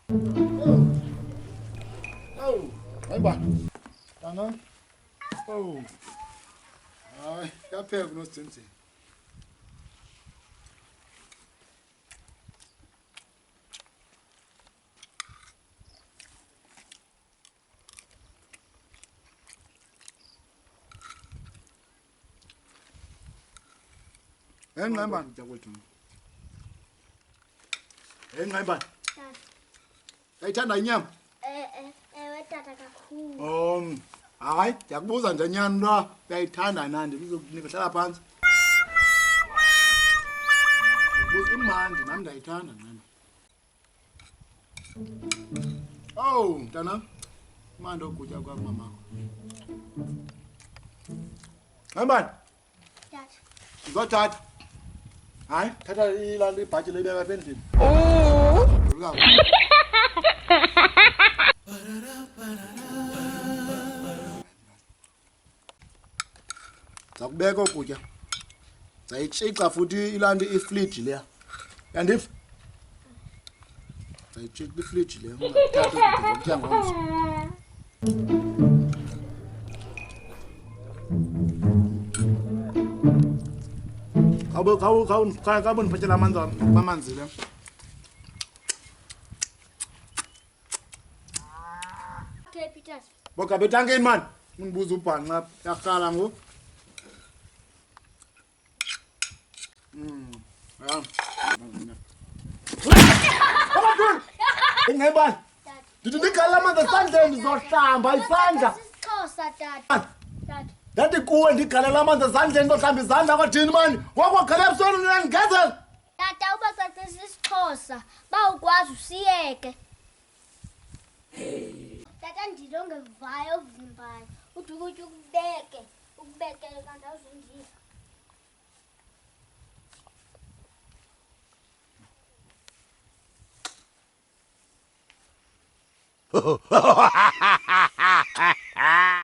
Oh, hayi ba. Tana. Oh. Hayi, yapheka kunosidinzini. Engqemba ntakwethu. Engqemba. Ayithanda inyama? Ewe tata kakhulu. Hayi, ndiyakubuza nje nyani nto uyayithanda nandi ndizokunika hlala phantsi. Ndibuza imandi nami ndiyayithanda nami. Oh, mntanam. Imandi okutya kwakho mamakho. Hambani. Tata. Ngizothatha. Hayi, thatha ilanto ibhatyi lebeka apha endlini. Zakubeka ukutya. Zayitshica futhi ilanto ifridge leya. Yandiva? Zayitshica ifridge leya. Ungathatha ukutya ngokutya ngomso. Kabo ndiphathele amanzi le. Okay, Peter. Boka betankeni man. Undibuza ubhanqa yarhala ngo. Ja. Ingebani? Ndithi ndigalela amanzi esandleni ndizohlamba isandla. Xhosa tata. Tata. Ndathi kuwe ndigalela amanzi esandleni ndohlamba izandla kwathini mani? Wakwagala ebusweni uyangigezela. Tata ubacacisa isiXhosa bawukwazi usiyeke. Tata ndilongevayo ovimbayo uthi ukuthi ukubekele kanti awuzundiva. Ha ha ha ha!